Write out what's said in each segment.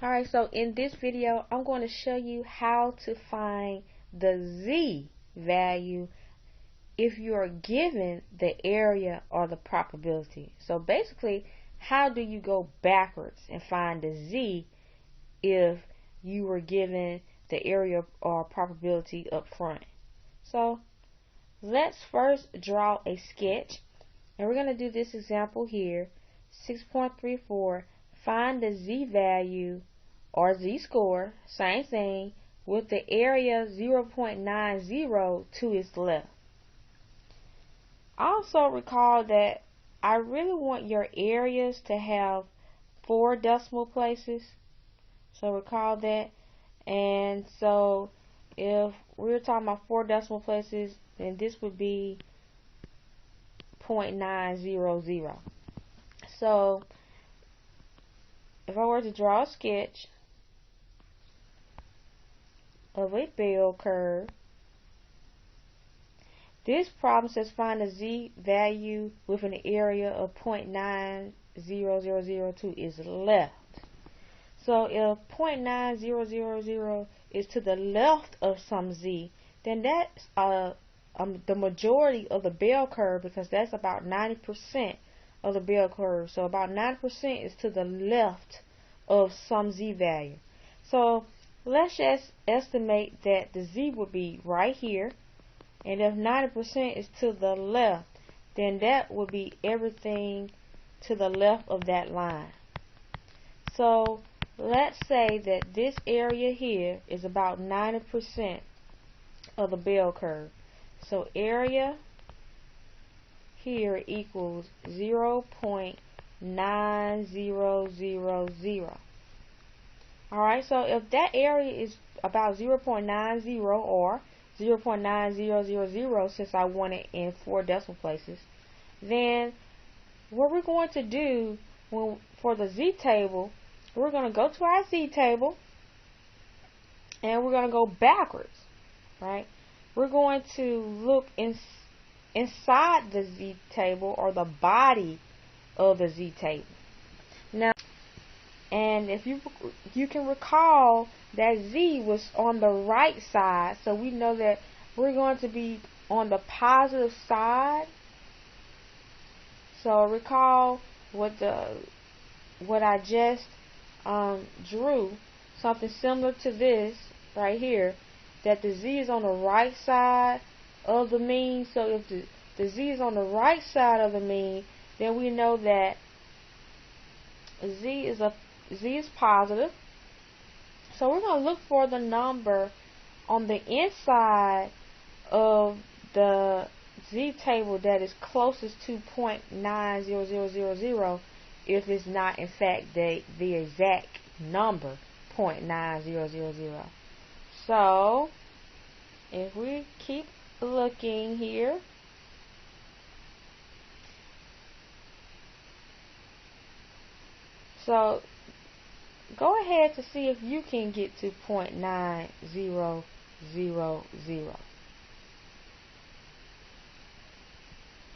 Alright, so in this video, I'm going to show you how to find the Z value if you are given the area or the probability. So basically, how do you go backwards and find the Z if you were given the area or probability up front? So let's first draw a sketch, and we're going to do this example here, 6.34. Find the Z value or Z score, same thing, with the area 0.90 to its left. Also recall that I really want your areas to have 4 decimal places. So recall that. And so if we're talking about 4 decimal places, then this would be 0.900. So if I were to draw a sketch of a bell curve, this problem says find the Z value with an area of 0.9000 to its left. So if 0.9000 is to the left of some Z, then that's the majority of the bell curve, because that's about 90% of the bell curve. So about 90% is to the left of some Z value. So let's just estimate that the Z would be right here. And if 90% is to the left, then that would be everything to the left of that line. So let's say that this area here is about 90% of the bell curve. So area here equals 0.9000. Alright, so if that area is about 0.90 or 0.9000, since I want it in 4 decimal places, then what we're going to do for the Z table, we're going to go to our Z table and we're going to go backwards, right? We're going to look inside the Z table, or the body of the Z table. Now, and if you can recall that Z was on the right side, so we know that we're going to be on the positive side. So recall what I just drew, something similar to this right here, that the Z is on the right side of the mean. So if the Z is on the right side of the mean, then we know that Z is positive. So we're going to look for the number on the inside of the Z table that is closest to 0.90000, if it's not in fact the exact number 0.9000. So if we keep looking here, so go ahead to see if you can get to 0.9000.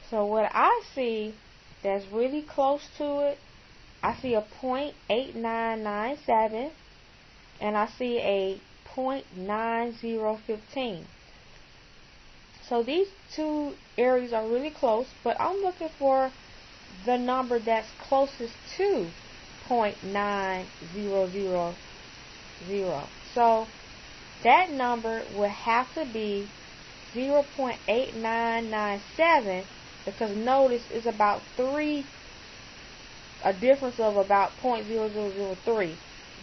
So what I see that's really close to it, I see a 0.8997 and I see a 0.9015. So these two areas are really close, but I'm looking for the number that's closest to 0.9000. So that number would have to be 0.8997, because notice it's about a difference of about 0.0003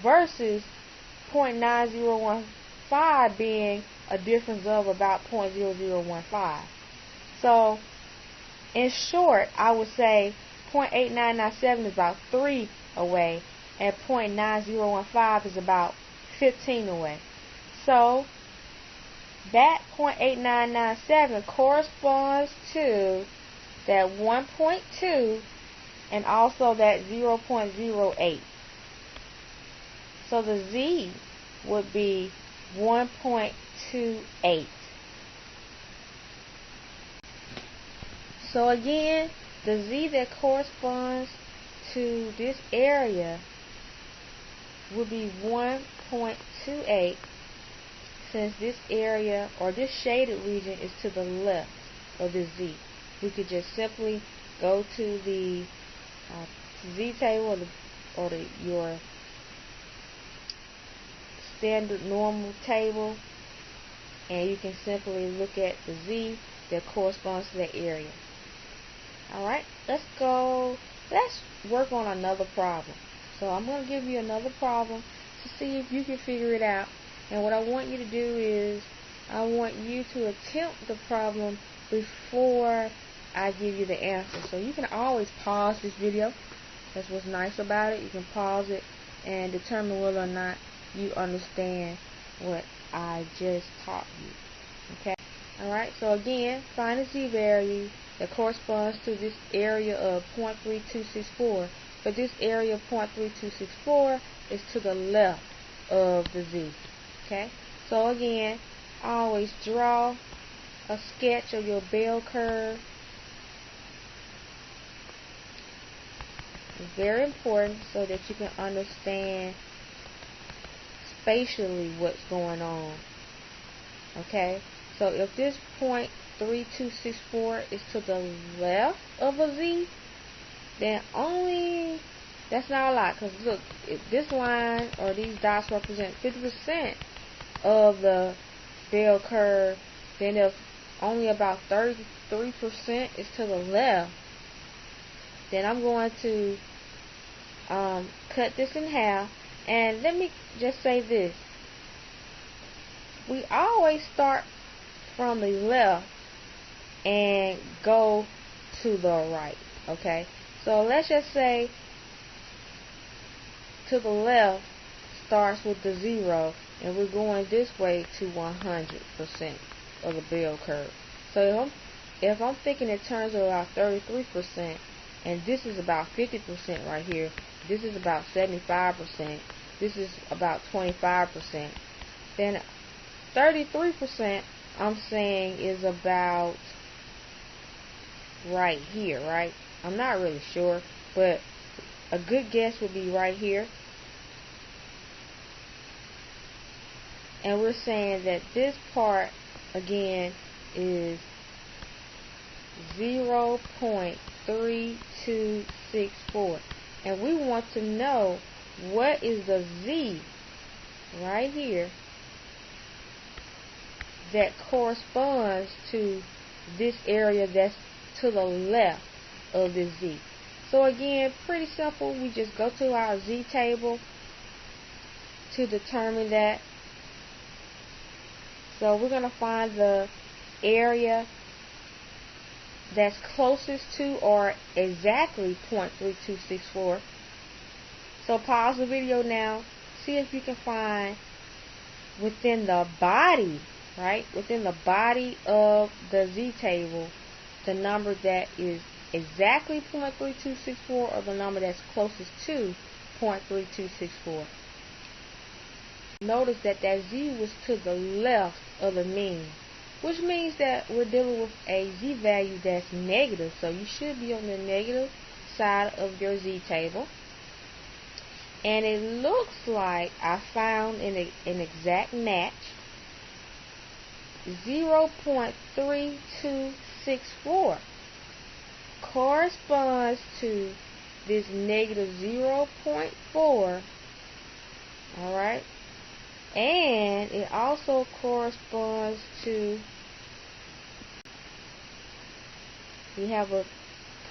versus 0.9015 being a difference of about 0.0015. So in short, I would say 0.8997 is about 3 away, and 0.9015 is about 15 away. So that 0.8997 corresponds to that 1.2 and also that 0.08. So the Z would be 1.28. So again, the Z that corresponds to this area would be 1.28, since this area or this shaded region is to the left of the Z. We could just simply go to the Z table or your standard normal table, and you can simply look at the Z that corresponds to that area. Alright, let's work on another problem. So I'm going to give you another problem to see if you can figure it out. And what I want you to do is, I want you to attempt the problem before I give you the answer. So you can always pause this video. That's what's nice about it. You can pause it and determine whether or not you understand what I just taught you. Okay? Alright, so again, find the Z value that corresponds to this area of 0.3264. But this area of 0.3264 is to the left of the Z. Okay? So again, always draw a sketch of your bell curve. It's very important so that you can understand spatially what's going on. Okay? So if this 0.3264 is to the left of a Z, then that's not a lot, because look, if this line or these dots represent 50% of the bell curve, then if only about 33% is to the left, then I'm going to cut this in half. And let me just say this: we always start from the left and go to the right. Okay, so let's just say to the left starts with the 0, and we're going this way to 100% of the bell curve. So if I'm thinking in terms of about 33%, and this is about 50% right here, this is about 75%, this is about 25%, then 33% I'm saying is about right here, right? I'm not really sure, but a good guess would be right here. And we're saying that this part again is 0.3264, and we want to know what is the Z right here that corresponds to this area that's to the left of this Z. So again, pretty simple. We just go to our Z table to determine that. So we're going to find the area that's closest to or exactly 0.3264. So pause the video now. See if you can find within the body, right? Within the body of the Z table, the number that is exactly 0.3264 or the number that's closest to 0.3264. Notice that that Z was to the left of the mean, which means that we're dealing with a Z value that's negative. So you should be on the negative side of your Z table. And it looks like I found an exact match. 0.3264 corresponds to this negative 0.4. Alright? And it also corresponds to, we have a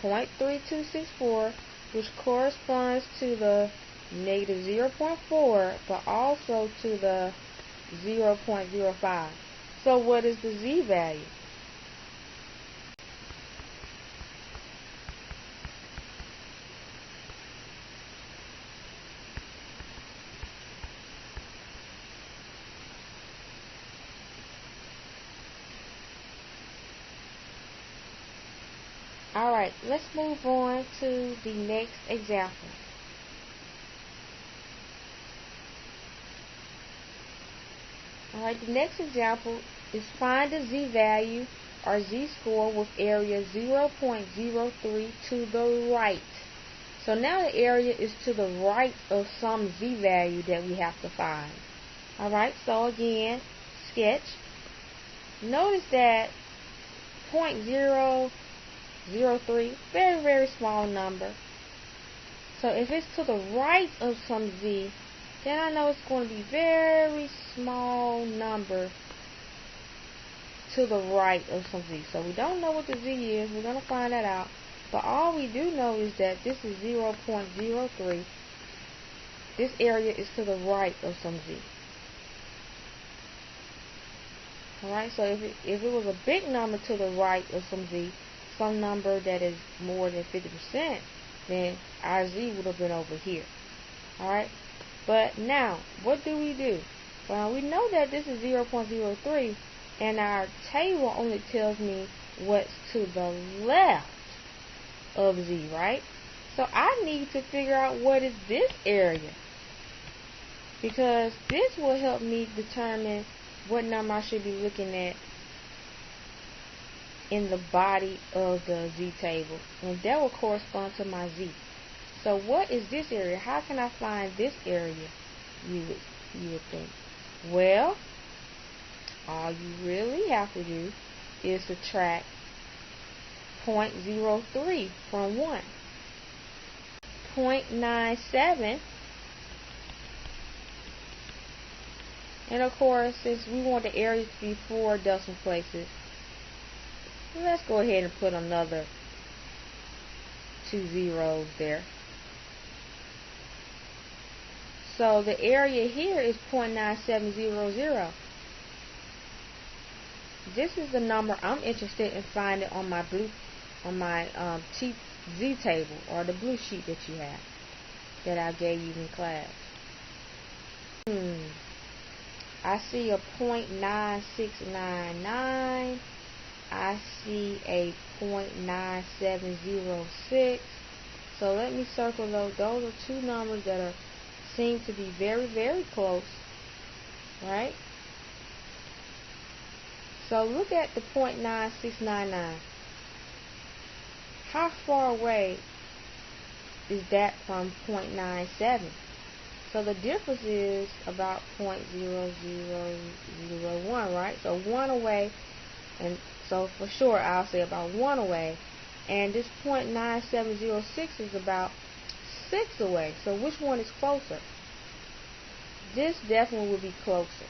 0.3264, which corresponds to the negative 0.4, but also to the 0.05. So what is the Z value? Alright, let's move on to the next example. Alright, the next example is find the Z value or Z score with area 0.03 to the right. So now the area is to the right of some z value that we have to find. Alright, so again, sketch. Notice that 0.003, very, very small number. So if it's to the right of some z, then I know it's going to be very small number to the right of some z. So we don't know what the z is. We're going to find that out. But all we do know is that this is 0.03. This area is to the right of some z. Alright, so if it was a big number to the right of some z, some number that is more than 50%, then our z would have been over here. Alright, but now, what do? Well, we know that this is 0.03, and our table only tells me what's to the left of z, right? So I need to figure out what is this area, because this will help me determine what number I should be looking at in the body of the z table, and that will correspond to my z. So what is this area? How can I find this area, you would think? Well, all you really have to do is subtract 0.03 from 1. 0.97. And of course, since we want the area to be 4 decimal places, let's go ahead and put another 2 zeros there. So the area here is 0.9700. This is the number I'm interested in finding on my cheat z table, or the blue sheet that you have that I gave you in class. I see a 0.9699. I see a 0.9706. So let me circle those. Those are two numbers that seem to be very, very close, right? So look at the 0.9699. How far away is that from 0.97? So the difference is about 0.0001, right? So 1 away, and so for sure I'll say about 1 away. And this 0.9706 is about 6 away. So which one is closer? This definitely will be closer.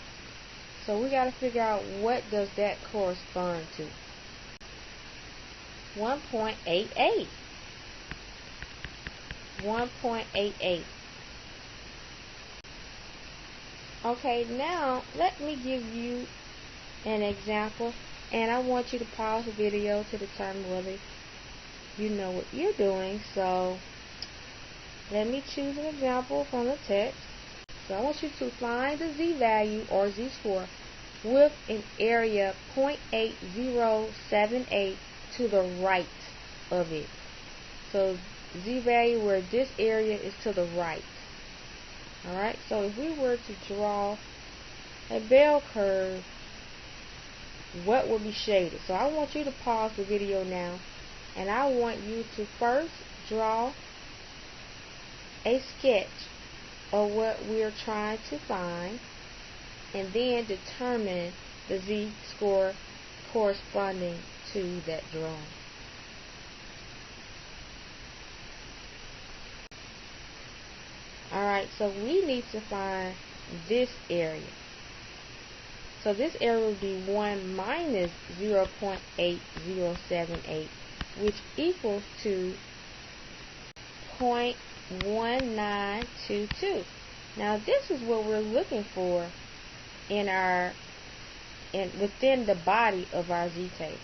So we got to figure out what does that correspond to. 1.88. 1.88. Okay, now let me give you an example, and I want you to pause the video to determine whether you know what you're doing. So let me choose an example from the text. So I want you to find the z value or z score with an area 0.8078 to the right of it. So z value where this area is to the right. Alright, so if we were to draw a bell curve, what would be shaded? So I want you to pause the video now, and I want you to first draw a sketch of what we're trying to find, and then determine the z-score corresponding to that drawing. Alright, so we need to find this area. So this area would be 1 minus 0.8078, which equals to 0.1922. Now this is what we're looking for within the body of our z table.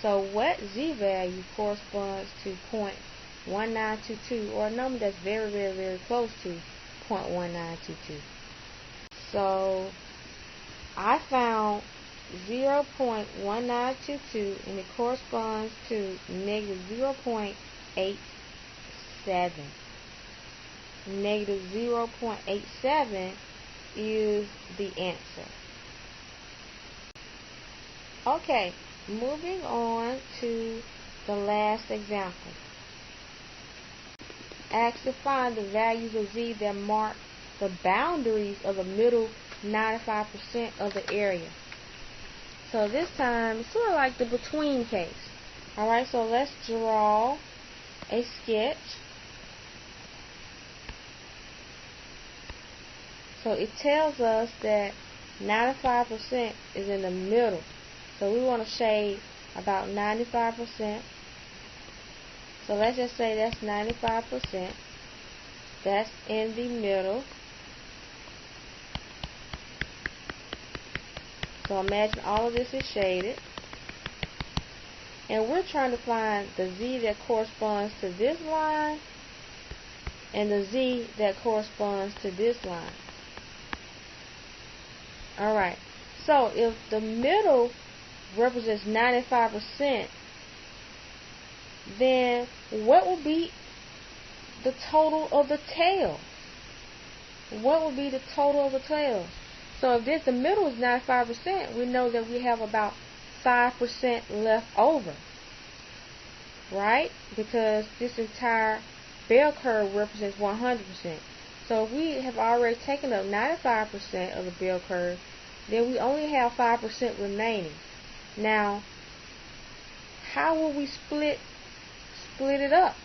So what z value corresponds to 0.1922, or a number that's very, very, very close to 0.1922? So I found 0.1922, and it corresponds to negative 0.87. Negative 0.87 is the answer. Okay, moving on to the last example. asked to find the values of z that mark the boundaries of the middle 95% of the area. So this time, it's sort of like the between case. Alright, so let's draw a sketch. So it tells us that 95% is in the middle. So we want to shade about 95%. So let's just say that's 95%. That's in the middle. So imagine all of this is shaded. And we're trying to find the z that corresponds to this line and the z that corresponds to this line. Alright, so if the middle represents 95%, then what will be the total of the tail? What will be the total of the tail? So if the middle is 95%, we know that we have about 5% left over, right? Because this entire bell curve represents 100%. So if we have already taken up 95% of the bell curve, then we only have 5% remaining. Now, how will we split it up?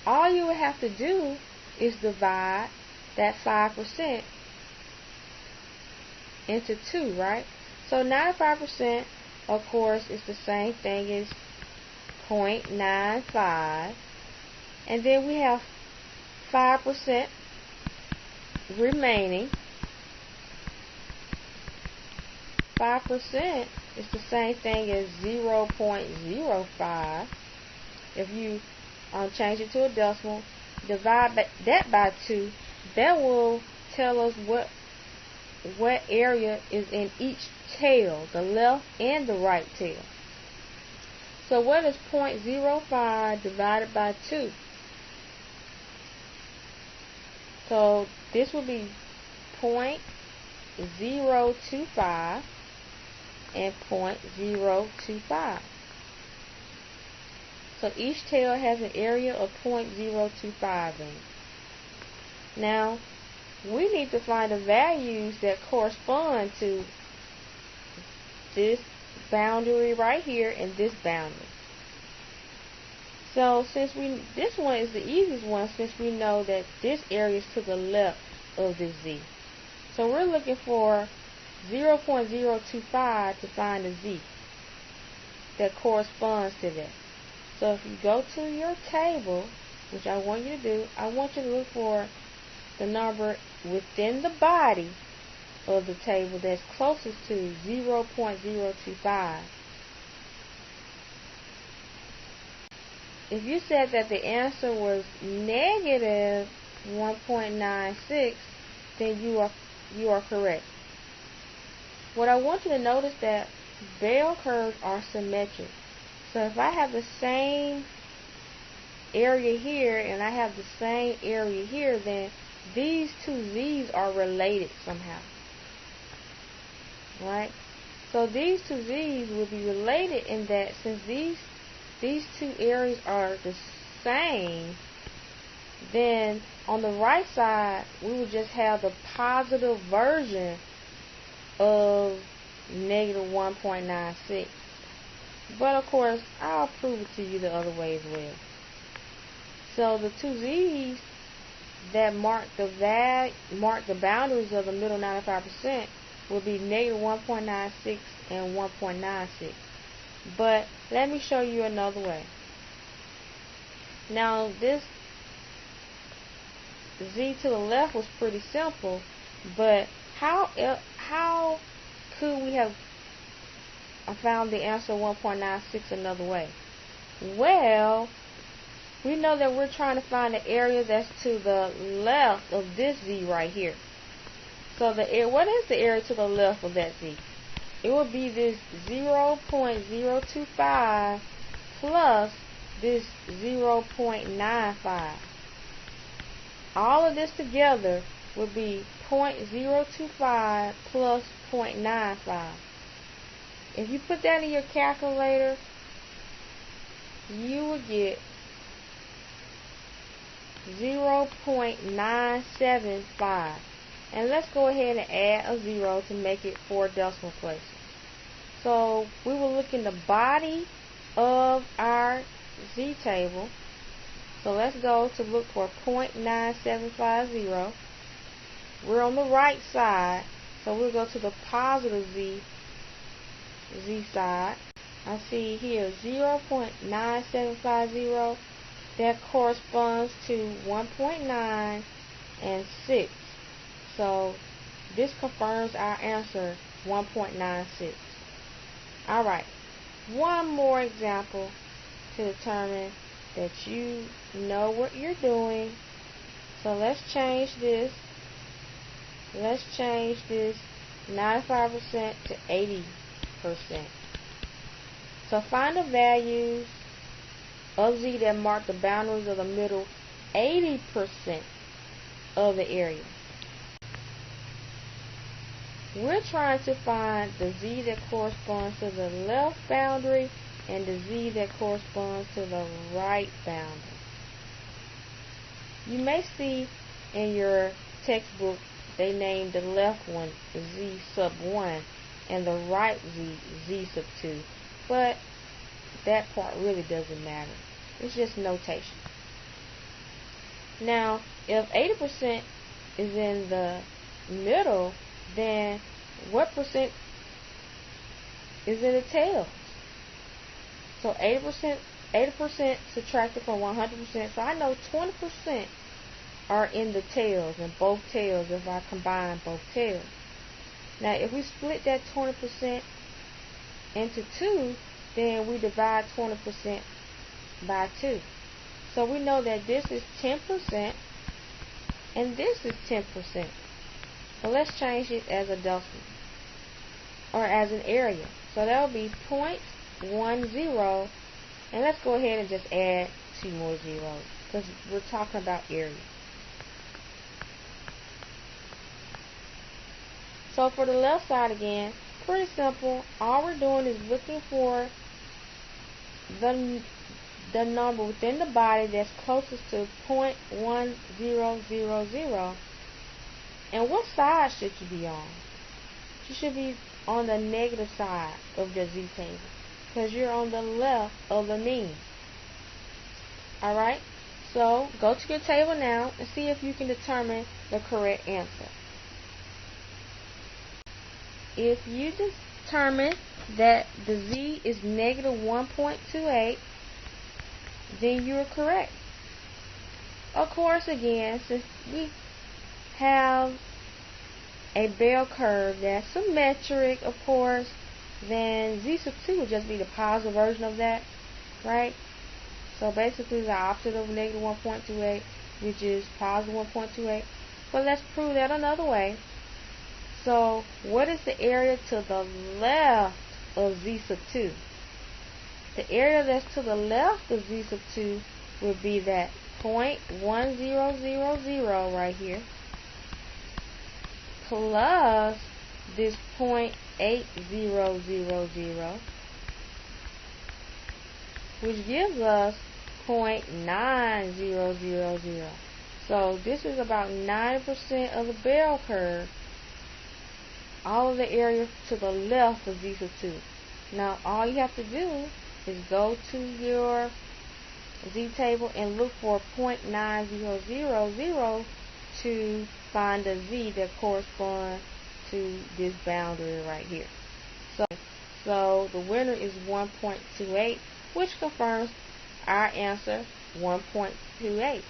All you would have to do is divide that 5% into 2, right? So 95%, of course, is the same thing as 0.95. And then we have 5% remaining. 5% is the same thing as 0.05. If you change it to a decimal, divide that by 2, that will tell us what area is in each tail, the left and the right tail. So what is 0.05 divided by 2? So this will be 0.025 and 0.025. So each tail has an area of 0.025 in it. Now, we need to find the values that correspond to this boundary right here and this boundary. So since this one is the easiest one, since we know that this area is to the left of this z. So we're looking for 0.025 to find the z that corresponds to that. So if you go to your table, which I want you to do, I want you to look for the number within the body of the table that's closest to 0.025. If you said that the answer was negative 1.96, then you are correct. What I want you to notice that bell curves are symmetric. So if I have the same area here and I have the same area here, then these two z's are related somehow. Right? So these two z's will be related in that since these two areas are the same, then on the right side we will just have the positive version of negative 1.96. But of course, I'll prove it to you the other way as well. So the two z's that mark the boundaries of the middle 95% will be negative 1.96 and 1.96. But let me show you another way. Now this z to the left was pretty simple, but how could we have found the answer 1.96 another way? Well, we know that we're trying to find the area that's to the left of this z right here. So what is the area to the left of that z? It would be this 0.025 plus this 0.95. All of this together would be 0.025 plus 0.95. If you put that in your calculator, you would get 0.975. And let's go ahead and add a 0 to make it 4 decimal places. So we will look in the body of our Z table. So let's go to look for 0.9750. We're on the right side, so we'll go to the positive Z side. I see here 0.9750. That corresponds to 1.9 and 6. So this confirms our answer, 1.96. Alright, one more example to determine that you know what you're doing. So let's change this. Let's change this 95% to 80%. So find the values of Z that mark the boundaries of the middle 80% of the area. We're trying to find the Z that corresponds to the left boundary and the Z that corresponds to the right boundary. You may see in your textbook they named the left one Z sub 1 and the right Z, Z sub 2. But that part really doesn't matter. It's just notation. Now, if 80% is in the middle, then what percent is in the tails? So 80% subtracted from 100%. So I know 20% are in the tails, in both tails, if I combine both tails. Now, if we split that 20% into 2, then we divide 20% by 2. So we know that this is 10% and this is 10%. So let's change it as a decimal or as an area. So that will be 0.10, and let's go ahead and just add 2 more zeros because we're talking about area. So for the left side again, pretty simple. All we're doing is looking for the number within the body that's closest to 0.1000. And what side should you be on? You should be on the negative side of your Z table because you're on the left of the mean. Alright? So go to your table now and see if you can determine the correct answer. If you determine that the Z is negative 1.28, then you're correct. Of course, again, since we have a bell curve that's symmetric, of course, then Z sub 2 would just be the positive version of that, right? So basically the opposite of negative 1.28, which is positive 1.28. But let's prove that another way. So what is the area to the left of Z sub 2? The area that's to the left of Z sub 2 would be that 0.1000 right here plus this 0.8000, which gives us 0.9000. So this is about 90% of the bell curve, all of the area to the left of Z sub 2. Now all you have to do is go to your Z table and look for 0.9000 to find the Z that corresponds to this boundary right here. So the winner is 1.28, which confirms our answer, 1.28.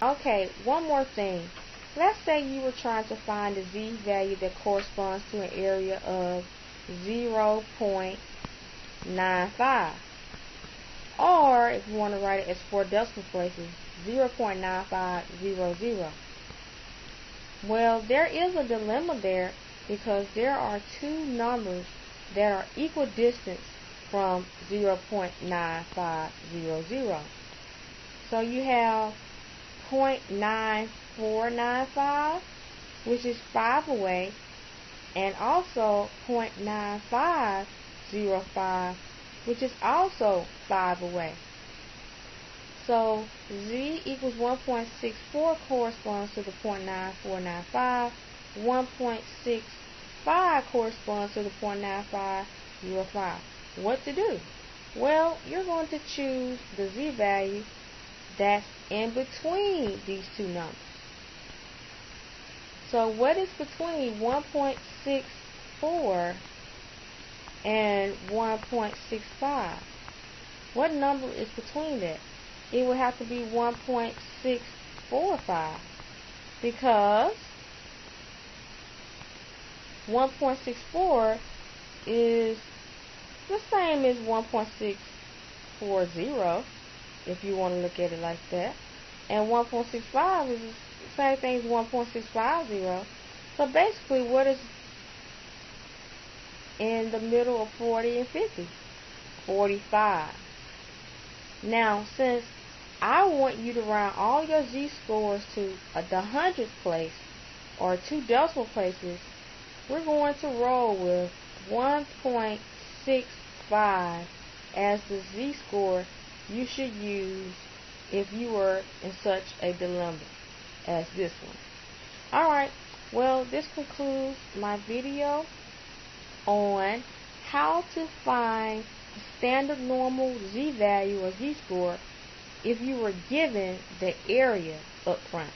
Okay, one more thing. Let's say you were trying to find the Z value that corresponds to an area of 0.95. Or, if you want to write it as 4 decimal places, 0.9500. Well, there is a dilemma there because there are two numbers that are equidistant from 0.9500. So you have 0.9495, which is 5 away, and also 0.9505, which is also 5 away. So Z equals 1.64 corresponds to the 0.9495. 1.65 corresponds to the 0.9505. What to do? Well, you're going to choose the Z value that's in between these two numbers. So what is between 1.64 and 1.65? What number is between that? It would have to be 1.645, because 1.64 is the same as 1.640, if you want to look at it like that. And 1.65 is the same thing as 1.650. So basically, what is in the middle of 40 and 50? 45. Now, since I want you to round all your z-scores to the hundredth place or 2 decimal places, we're going to roll with 1.65 as the z-score you should use if you were in such a dilemma as this one. Alright, well, this concludes my video on how to find the standard normal z-value or z-score if you were given the area up front.